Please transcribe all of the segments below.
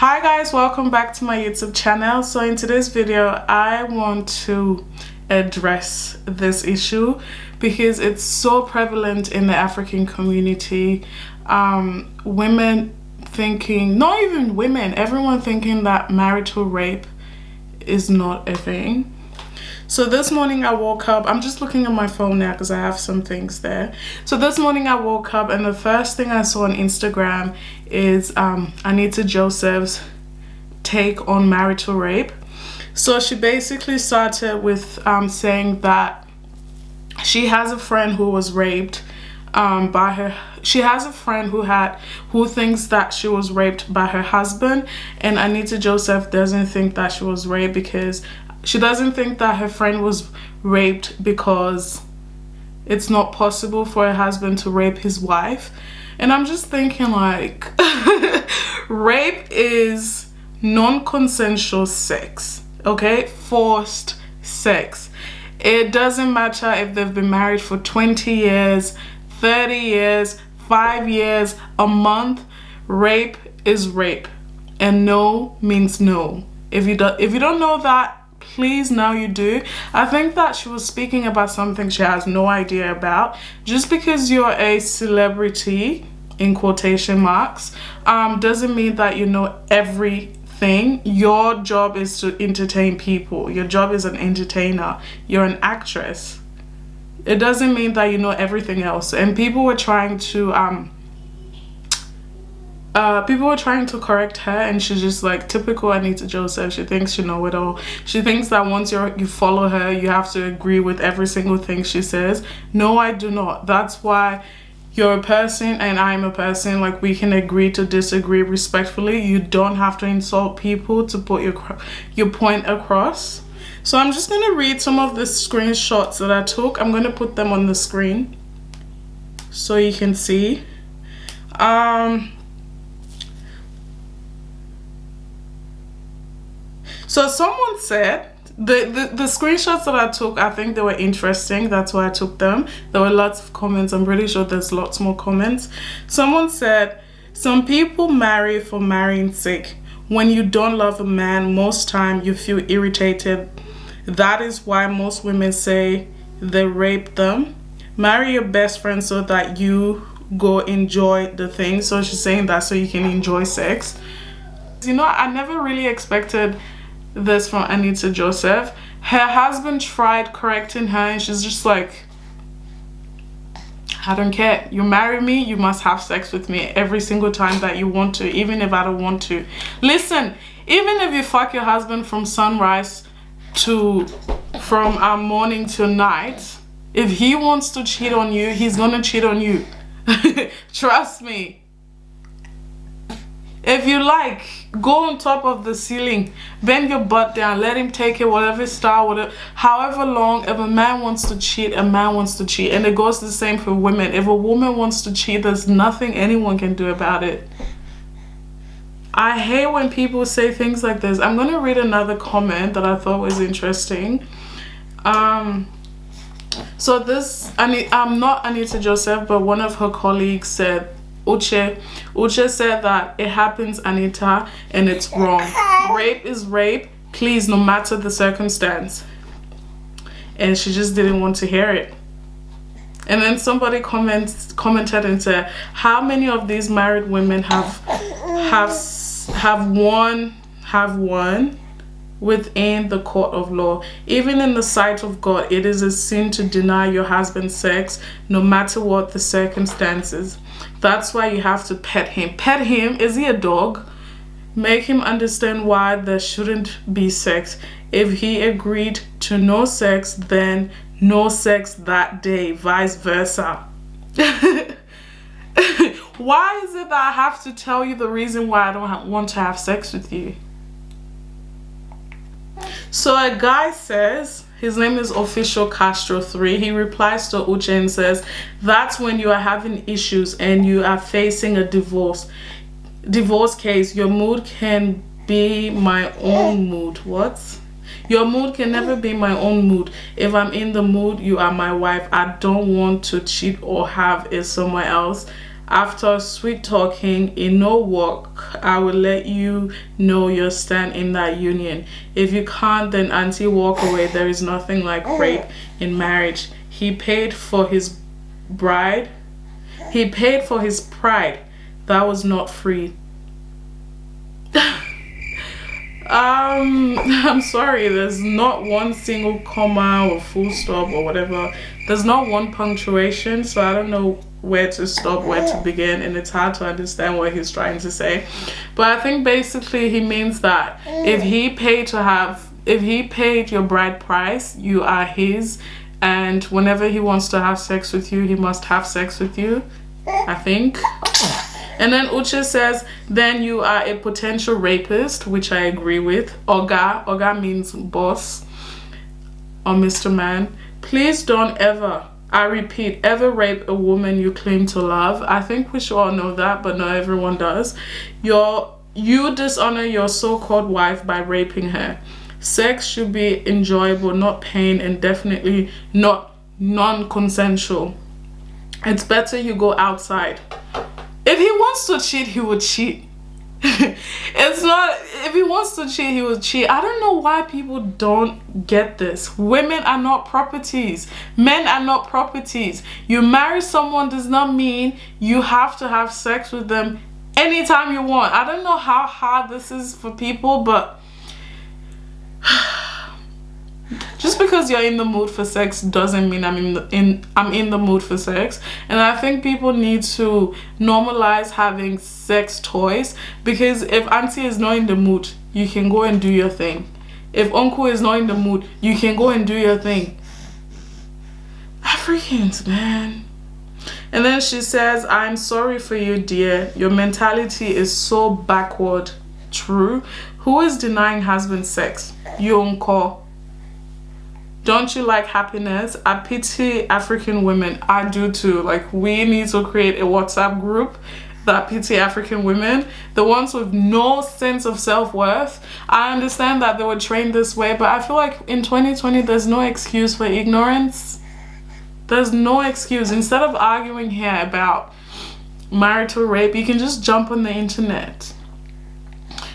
Hi guys, welcome back to my YouTube channel. So in today's video I want to address this issue because it's so prevalent in the African community. Women thinking, not even women, everyone thinking that marital rape is not a thing. So this morning I woke up, I'm just looking at my phone now because I have some things there. So this morning I woke up and the first thing I saw on Instagram is Anita Joseph's take on marital rape. So she basically started with saying that she has a friend who was raped by her. She has a friend who thinks that she was raped by her husband, and Anita Joseph doesn't think that she was raped because she doesn't think that her friend was raped because it's not possible for a husband to rape his wife. And I'm just thinking, like, rape is non-consensual sex, okay? Forced sex. It doesn't matter if they've been married for 20 years, 30 years, 5 years, a month. Rape is rape, and no means no. If you don't know that, please, now you do. I think that she was speaking about something she has no idea about. Just because you're a celebrity, in quotation marks, doesn't mean that you know everything. Your job is to entertain people. Your job is an entertainer. You're an actress. It doesn't mean that you know everything else. And people were trying to correct her, and she's just like, typical Anita Joseph. She thinks she knows it all. She thinks that once you follow her, you have to agree with every single thing she says. No, I do not. That's why you're a person and I'm a person. Like, we can agree to disagree respectfully. You don't have to insult people to put your point across. So I'm just gonna read some of the screenshots that I took. I'm gonna put them on the screen so you can see. So someone said, the screenshots that I took, I think they were interesting. That's why I took them. There were lots of comments. I'm pretty sure there's lots more comments. Someone said, some people marry for marrying's sake. When you don't love a man, most time you feel irritated. That is why most women say they rape them. Marry your best friend so that you go enjoy the thing. So she's saying that so you can enjoy sex. You know, I never really expected this from Anita Joseph. Her husband tried correcting her and she's just like, I don't care. You marry me, you must have sex with me every single time that you want to, even if I don't want to. Listen, even if you fuck your husband from sunrise to morning to night, if he wants to cheat on you, he's gonna cheat on you. Trust me. If you like, go on top of the ceiling, bend your butt down, let him take it, whatever style, whatever, however long. If a man wants to cheat, a man wants to cheat. And it goes the same for women. If a woman wants to cheat, there's nothing anyone can do about it. I hate when people say things like this. I'm going to read another comment that I thought was interesting. So this, not Anita Joseph, but one of her colleagues said, Uche said that it happens, Anita, and it's wrong. Rape is rape, please, no matter the circumstance. And she just didn't want to hear it. And then somebody commented and said, how many of these married women have won within the court of law? Even in the sight of God, it is a sin to deny your husband sex, no matter what the circumstances. That's why you have to pet him. Pet him. Is he a dog? Make him understand why there shouldn't be sex. If he agreed to no sex, then no sex that day, vice versa. Why is it that I have to tell you the reason why I don't want to have sex with you? So a guy says, his name is Official Castro 3. He replies to Uche and says, that's when you are having issues and you are facing a divorce case. Your mood can be my own mood. What? Your mood can never be my own mood. If I'm in the mood, you are my wife. I don't want to cheat or have it somewhere else. After sweet talking, in no work, I will let you know your stand in that union. If you can't, then auntie, walk away. There is nothing like rape in marriage. He paid for his bride. He paid for his pride. That was not free. I'm sorry, there's not one single comma or full stop or whatever. There's not one punctuation, so I don't know where to stop, where to begin, and it's hard to understand what he's trying to say. But I think basically he means that if he paid your bride price, you are his, and whenever he wants to have sex with you, he must have sex with you, I think. And then Uche says, then you are a potential rapist, which I agree with. Oga means boss or Mr. Man. Please don't ever, I repeat, ever rape a woman you claim to love. I think we should all know that, but not everyone does. You dishonor your so-called wife by raping her. Sex should be enjoyable, not pain, and definitely not non-consensual. It's better you go outside. If he wants to cheat, he would cheat. It's not, if he wants to cheat, he will cheat. I don't know why people don't get this. Women are not properties. Men are not properties. You marry someone does not mean you have to have sex with them anytime you want. I don't know how hard this is for people, but just because you're in the mood for sex doesn't mean I'm in the mood for sex. And I think people need to normalize having sex toys, because if auntie is not in the mood, you can go and do your thing. If uncle is not in the mood, you can go and do your thing. Africans, man. And then she says, I'm sorry for you, dear. Your mentality is so backward. True. Who is denying husband sex? You uncle. Don't you like happiness? I pity African women. I do too. Like, we need to create a WhatsApp group that pity African women, the ones with no sense of self-worth. I understand that they were trained this way, but I feel like in 2020 there's no excuse for ignorance. There's no excuse. Instead of arguing here about marital rape, you can just jump on the internet.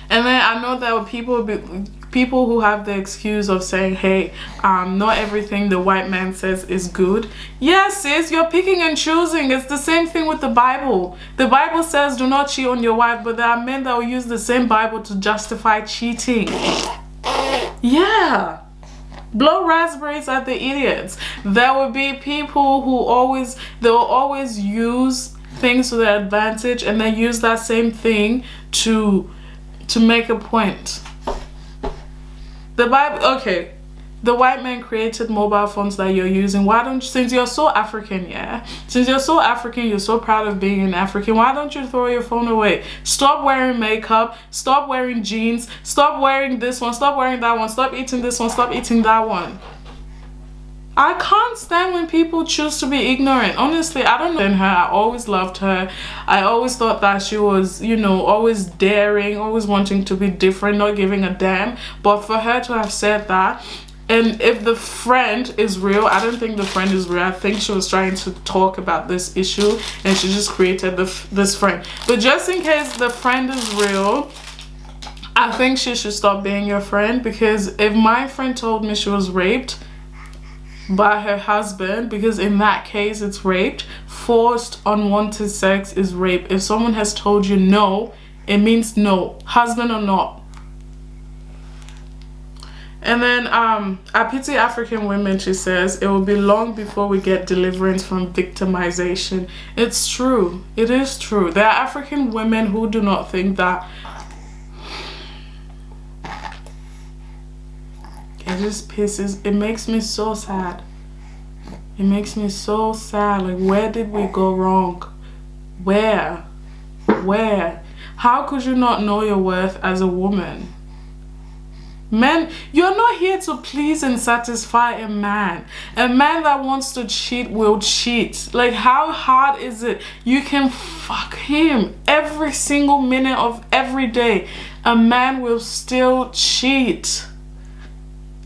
And then I know there were people who have the excuse of saying, hey, not everything the white man says is good. Yes, sis, you're picking and choosing. It's the same thing with the Bible. The Bible says do not cheat on your wife, but there are men that will use the same Bible to justify cheating. Yeah. Blow raspberries at the idiots. There will be people who will always use things to their advantage, and then use that same thing to make a point. The Bible, okay, the white man created mobile phones that you're using. Why don't you, since you're so African, yeah, since you're so African, you're so proud of being an African, why don't you throw your phone away? Stop wearing makeup, stop wearing jeans, stop wearing this one, stop wearing that one, stop eating this one, stop eating that one. I can't stand when people choose to be ignorant. Honestly, I don't know her. I always loved her. I always thought that she was, you know, always daring, always wanting to be different, not giving a damn. But for her to have said that, and if the friend is real, I don't think the friend is real. I think she was trying to talk about this issue and she just created this friend. But just in case the friend is real, I think she should stop being your friend, because if my friend told me she was raped by her husband, because in that case it's raped, forced unwanted sex is rape. If someone has told you no, it means no, husband or not. And then I pity African women, she says. It will be long before we get deliverance from victimization. It's true. It is true. There are African women who do not think that. It makes me so sad. It makes me so sad. Like, where did we go wrong? Where? How could you not know your worth as a woman? Men, you're not here to please and satisfy a man. A man that wants to cheat will cheat. Like, how hard is it? You can fuck him every single minute of every day. A man will still cheat.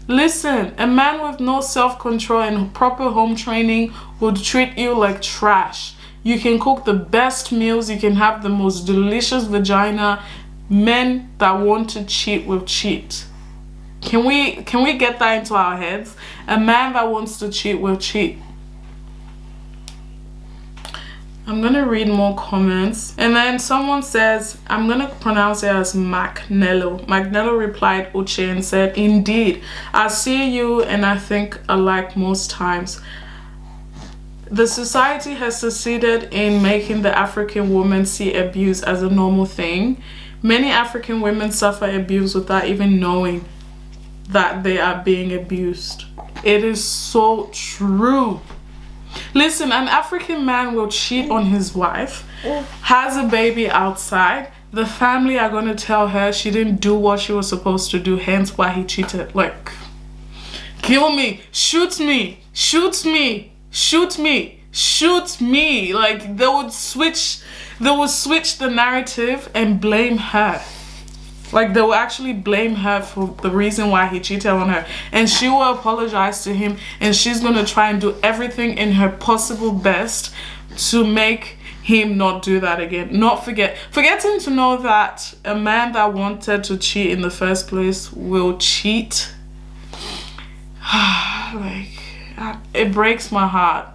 Listen, a man with no self-control and proper home training would treat you like trash. you can cook the best meals, you can have the most delicious vagina. Men that want to cheat will cheat. Can we get that into our heads? A man that wants to cheat will cheat. I'm gonna read more comments. And then someone says, I'm gonna pronounce it as Macnello. Macnello replied Uche and said, indeed, I see you and I think alike most times. The society has succeeded in making the African woman see abuse as a normal thing. Many African women suffer abuse without even knowing that they are being abused. It is so true. Listen, an African man will cheat on his wife, has a baby outside. The family are going to tell her she didn't do what she was supposed to do, hence why he cheated. Like, kill me, shoot me, shoot me, shoot me, shoot me. Like, they would switch the narrative and blame her. Like, they will actually blame her for the reason why he cheated on her. And she will apologize to him. And she's going to try and do everything in her possible best to make him not do that again. Forgetting to know that a man that wanted to cheat in the first place will cheat. Like, it breaks my heart.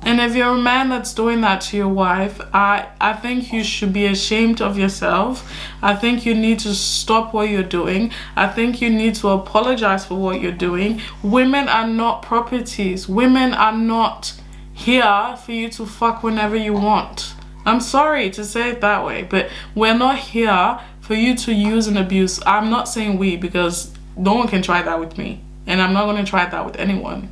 And if you're a man that's doing that to your wife, I think you should be ashamed of yourself. I think you need to stop what you're doing. I think you need to apologize for what you're doing. Women are not properties. Women are not here for you to fuck whenever you want. I'm sorry to say it that way, but we're not here for you to use and abuse. I'm not saying we, because no one can try that with me. And I'm not going to try that with anyone.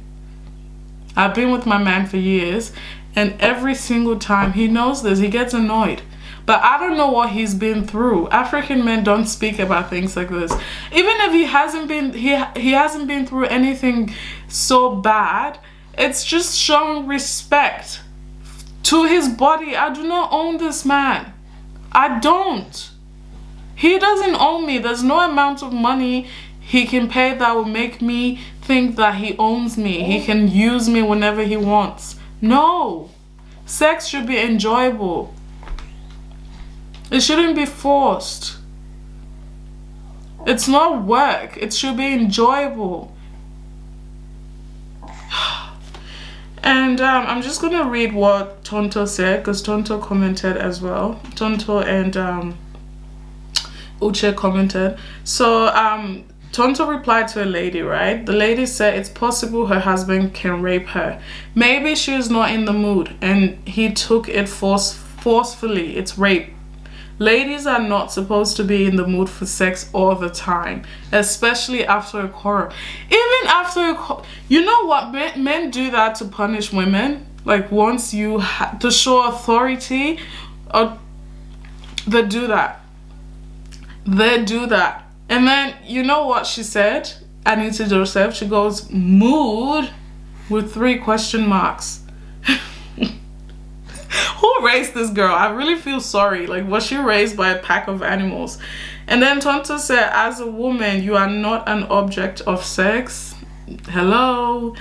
I've been with my man for years, and every single time, he knows this, he gets annoyed. But I don't know what he's been through. African men don't speak about things like this. Even if he hasn't been through anything so bad, it's just showing respect to his body. I do not own this man. I don't. He doesn't own me. There's no amount of money he can pay that will make me think that he owns me. He can use me whenever he wants. No. Sex should be enjoyable. It shouldn't be forced. It's not work. It should be enjoyable. And I'm just going to read what Tonto said, because Tonto commented as well. Tonto and Uche commented. So Tonto replied to a lady, right? The lady said it's possible her husband can rape her. Maybe she is not in the mood and he took it forcefully. It's rape. Ladies are not supposed to be in the mood for sex all the time, especially after a quarrel. Even after a quarrel, you know what? Men do that to punish women. Like, once you to show authority, or they do that. They do that. And then, you know what she said? Anita Joseph, she goes, mood with 3 question marks. Who raised this girl? I really feel sorry. Like, was she raised by a pack of animals? And then Tonto said, as a woman, you are not an object of sex. Hello?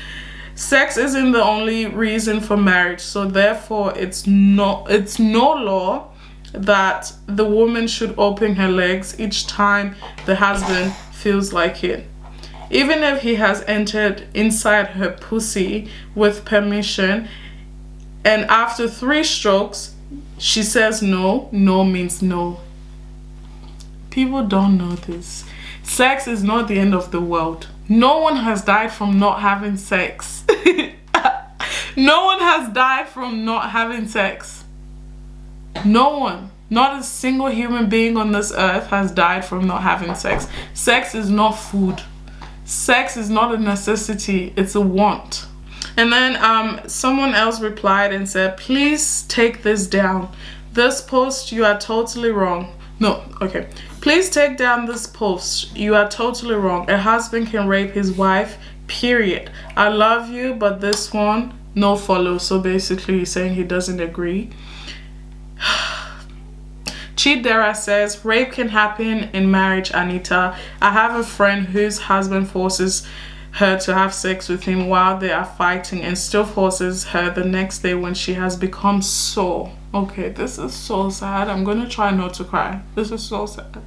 Sex isn't the only reason for marriage. So therefore, it's no law that the woman should open her legs each time the husband feels like it. Even if he has entered inside her pussy with permission, and after 3 strokes, she says no, no means no. People don't know this. Sex is not the end of the world. No one has died from not having sex. No one has died from not having sex. No one. Not a single human being on this earth has died from not having sex. Sex is not food. Sex is not a necessity. It's a want. And then someone else replied and said, please take this down. This post, you are totally wrong. No, okay. Please take down this post. You are totally wrong. A husband can rape his wife, period. I love you, but this one, no follow. So basically he's saying he doesn't agree. Chidera says, rape can happen in marriage, Anita. I have a friend whose husband forces her to have sex with him while they are fighting, and still forces her the next day when she has become sore. Okay, this is so sad. I'm gonna try not to cry. This is so sad.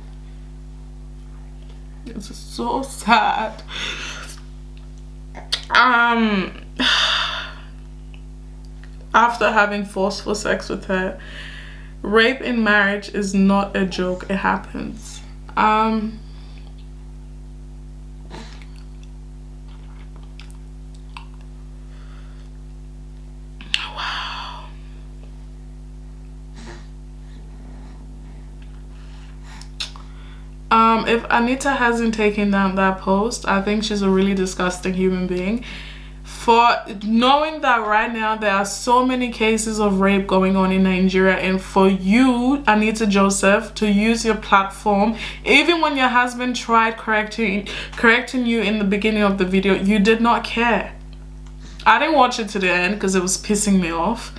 This is so sad. After having forceful sex with her. Rape in marriage is not a joke. It happens. If Anita hasn't taken down that post, I think she's a really disgusting human being. For knowing that right now there are so many cases of rape going on in Nigeria, and for you, Anita Joseph, to use your platform, even when your husband tried correcting you in the beginning of the video, you did not care. I didn't watch it to the end because it was pissing me off.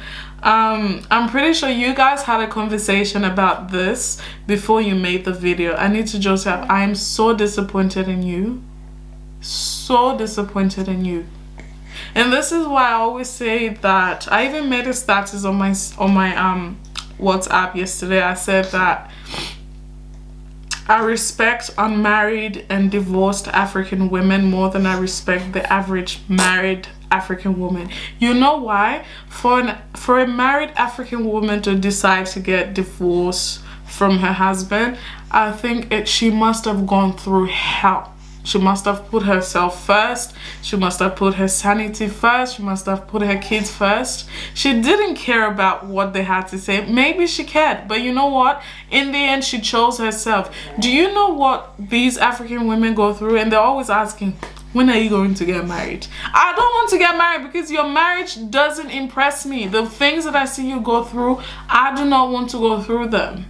I'm pretty sure you guys had a conversation about this before you made the video. Anita Joseph, I am so disappointed in you. So disappointed in you. And this is why I always say that I even made a status on my WhatsApp yesterday. I said that I respect unmarried and divorced African women more than I respect the average married African woman. You know why? For a married African woman to decide to get divorced from her husband, I think she must have gone through hell. She must have put herself first. She must have put her sanity first. She must have put her kids first. She didn't care about what they had to say. Maybe she cared, but you know what? In the end, she chose herself. Do you know what these African women go through? And they're always asking, when are you going to get married? I don't want to get married because your marriage doesn't impress me. The things that I see you go through, I do not want to go through them.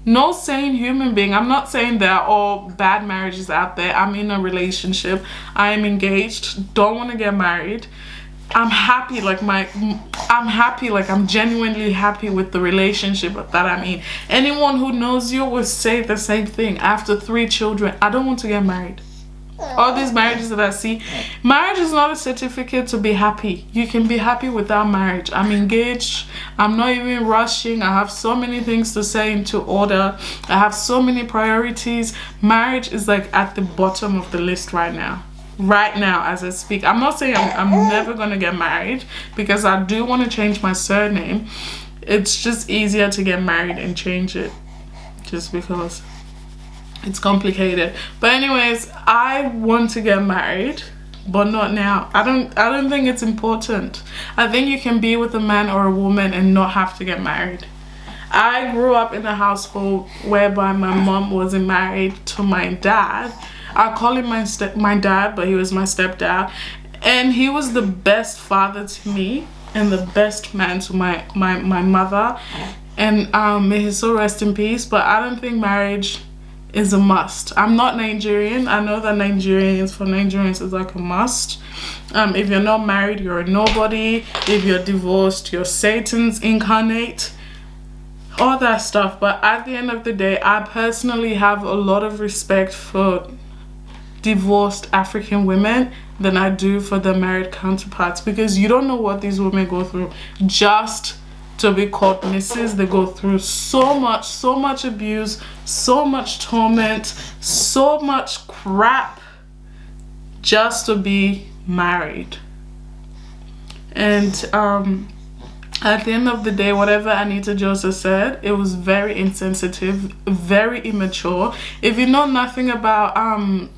No sane human being. I'm not saying there are all bad marriages out there. I'm in a relationship. I am engaged. Don't want to get married. I'm happy, I'm genuinely happy with the relationship that I'm in. Anyone who knows you will say the same thing. After 3 children, I don't want to get married. All these marriages that I see, marriage is not a certificate to be happy. You can be happy without marriage. I'm engaged. I'm not even rushing. I have so many things to say into order. I have so many priorities. Marriage is like at the bottom of the list right now. Right now as I speak. I'm not saying I'm never going to get married, because I do want to change my surname. It's just easier to get married and change it, just because it's complicated. But anyways, I want to get married, but not now. I don't think it's important. I think you can be with a man or a woman and not have to get married. I grew up in a household whereby my mom wasn't married to my dad. I call him my dad, but he was my stepdad, and he was the best father to me and the best man to my mother, and may his soul rest in peace. But I don't think marriage is a must. I'm not Nigerian. I know that for Nigerians it's like a must. If you're not married, you're a nobody. If you're divorced, you're Satan's incarnate, all that stuff. But at the end of the day, I personally have a lot of respect for divorced African women than I do for their married counterparts, because you don't know what these women go through just to be called Mrs. They go through so much abuse, so much torment, so much crap just to be married. And at the end of the day, whatever Anita Joseph said, it was very insensitive, very immature. If you know nothing about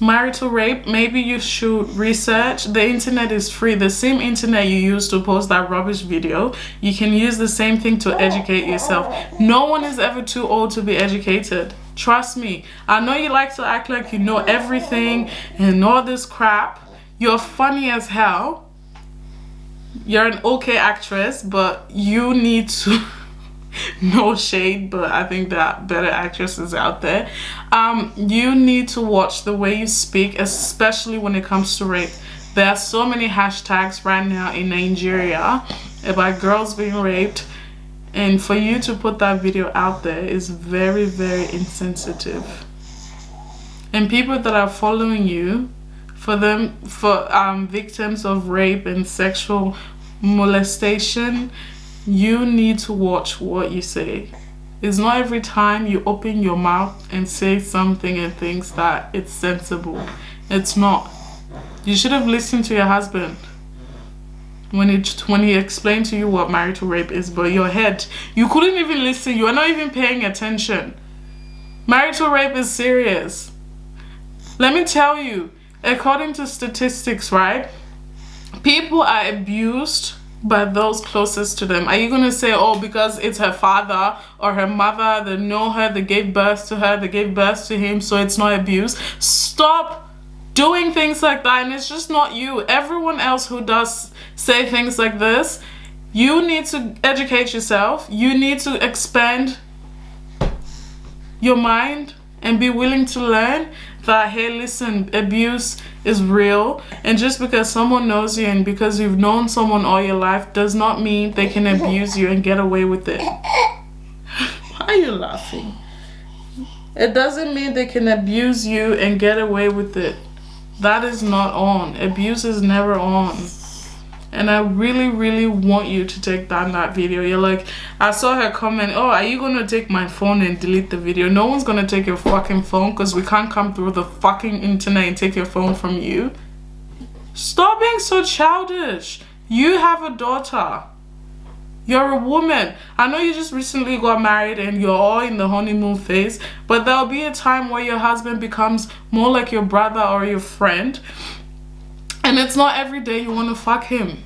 marital rape, maybe you should research. The internet is free. The same internet you use to post that rubbish video, you can use the same thing to educate yourself. No one is ever too old to be educated. Trust me. I know you like to act like you know everything and all this crap. You're funny as hell. You're an okay actress, but you need to no shade, but I think there are better actresses out there. You need to watch the way you speak, especially when it comes to rape. There are so many hashtags right now in Nigeria about girls being raped, and for you to put that video out there is very, very insensitive. And people that are following you for victims of rape and sexual molestation, you need to watch what you say. It's not every time you open your mouth and say something and thinks that it's sensible. It's not. You should have listened to your husband when he explained to you what marital rape is, but your head, you couldn't even listen. You are not even paying attention. Marital rape is serious. Let me tell you, according to statistics, right? People are abused by those closest to them. Are you going to say, oh, because it's her father or her mother, they know her, they gave birth to her, they gave birth to him, so it's not abuse? Stop doing things like that. And it's just not you. Everyone else who does say things like this, you need to educate yourself. You need to expand your mind and be willing to learn that, hey, listen, abuse is real, and just because someone knows you and because you've known someone all your life does not mean they can abuse you and get away with it. Why are you laughing? It doesn't mean they can abuse you and get away with it. That is not on. Abuse is never on. And I really, really want you to take down that video. You're like, I saw her comment, oh, are you gonna take my phone and delete the video? No one's gonna take your fucking phone, because we can't come through the fucking internet and take your phone from you. Stop being so childish. You have a daughter. You're a woman. I know you just recently got married and you're all in the honeymoon phase, but there'll be a time where your husband becomes more like your brother or your friend. And it's not every day you want to fuck him.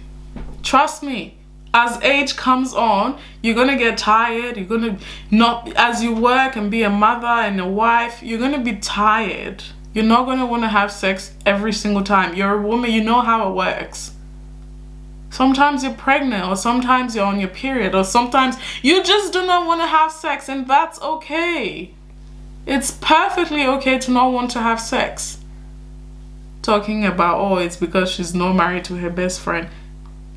Trust me. As age comes on, you're going to get tired. You're going to not, as you work and be a mother and a wife, you're going to be tired. You're not going to want to have sex every single time. You're a woman, you know how it works. Sometimes you're pregnant, or sometimes you're on your period, or sometimes you just do not want to have sex, and that's okay. It's perfectly okay to not want to have sex. Talking about, oh, it's because she's not married to her best friend.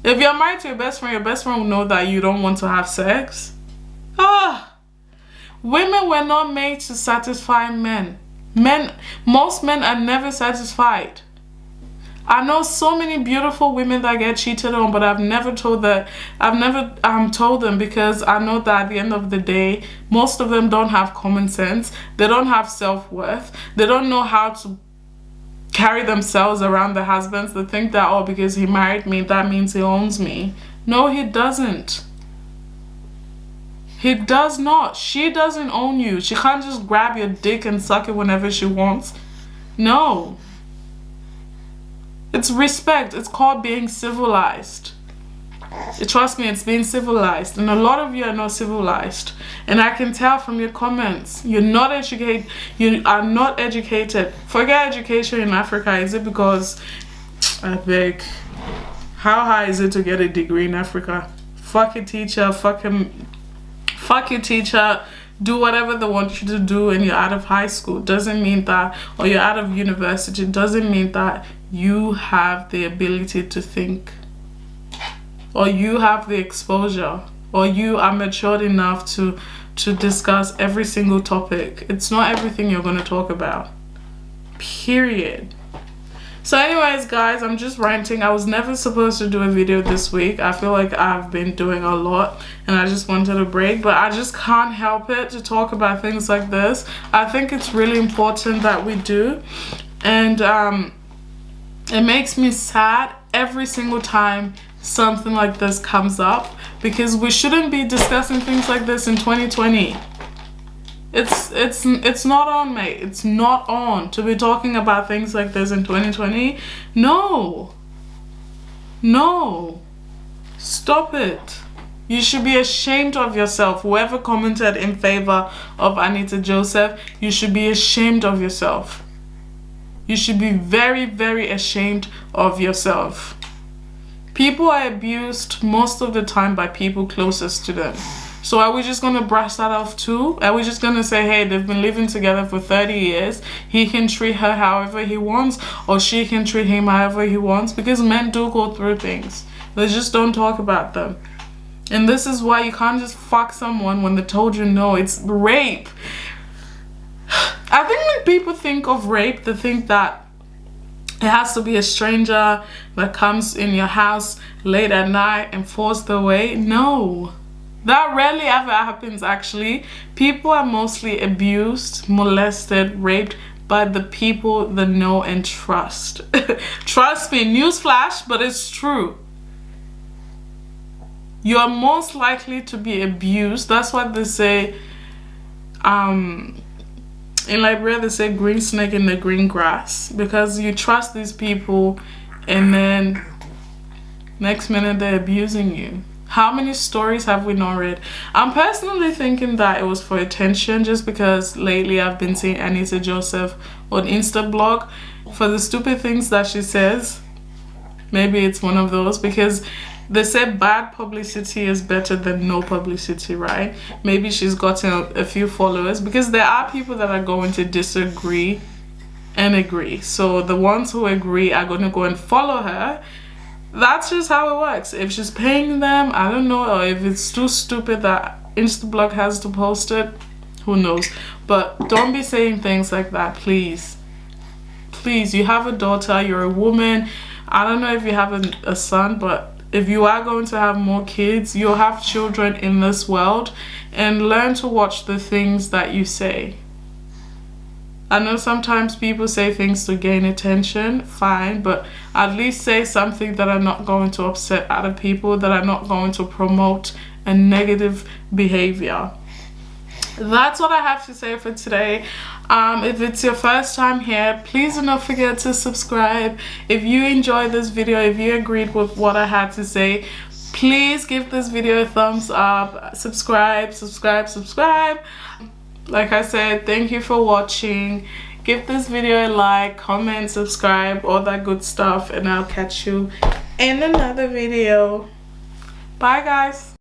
If you're married to your best friend will know that you don't want to have sex. Women were not made to satisfy men. Most men are never satisfied. I know so many beautiful women that get cheated on, but I've never told them because I know that at the end of the day, most of them don't have common sense. They don't have self-worth. They don't know how to carry themselves around their husbands. They think that, oh, because he married me, that means he owns me. No, he doesn't. He does not. She doesn't own you. She can't just grab your dick and suck it whenever she wants. No. It's respect. It's called being civilized. Trust me, it's being civilized. And a lot of you are not civilized. And I can tell from your comments, you're not educated. You are not educated. Forget education in Africa. Is it because, I beg, how high is it to get a degree in Africa? Fuck your teacher, fuck your teacher. Do whatever they want you to do and you're out of high school. Doesn't mean that, or you're out of university, doesn't mean that you have the ability to think, or you have the exposure, or you are matured enough to discuss every single topic. It's not everything you're going to talk about. Period. So anyways, guys, I'm just ranting. I was never supposed to do a video this week. I feel like I've been doing a lot and I just wanted a break, but I just can't help it to talk about things like this. I think it's really important that we do. And it makes me sad every single time something like this comes up, because we shouldn't be discussing things like this in 2020. It's not on, mate. It's not on to be talking about things like this in 2020. No. Stop it. You should be ashamed of yourself. Whoever commented in favor of Anita Joseph, you should be ashamed of yourself. You should be very, very ashamed of yourself. People are abused most of the time by people closest to them. So are we just going to brush that off too? Are we just going to say, hey, they've been living together for 30 years. He can treat her however he wants, or she can treat him however he wants? Because men do go through things. They just don't talk about them. And this is why you can't just fuck someone when they told you no. It's rape. I think when people think of rape, they think that It has to be a stranger that comes in your house late at night and force their way. No, that rarely ever happens actually. People are mostly abused, molested, raped by the people they know and trust. Trust me, newsflash, but it's true. You are most likely to be abused. That's what they say. In Liberia, they say green snake in the green grass, because you trust these people and then next minute they're abusing you. How many stories have we not read? I'm personally thinking that it was for attention, just because lately I've been seeing Anita Joseph on Instablog for the stupid things that she says. Maybe it's one of those, because they say bad publicity is better than no publicity, right? Maybe she's gotten a few followers, because there are people that are going to disagree and agree. So the ones who agree are going to go and follow her. That's just how it works. If she's paying them, I don't know, or if it's too stupid that Instablog has to post it, who knows. But don't be saying things like that, please. Please, you have a daughter, you're a woman. I don't know if you have a son, but if you are going to have more kids, you'll have children in this world, and learn to watch the things that you say. I know sometimes people say things to gain attention, fine, but at least say something that are not going to upset other people, that are not going to promote a negative behavior. That's what I have to say for today. If it's your first time here, please do not forget to subscribe. If you enjoyed this video, if you agreed with what I had to say, please give this video a thumbs up. Subscribe. Like I said, thank you for watching. Give this video a like, comment, subscribe, all that good stuff, and I'll catch you in another video. Bye guys.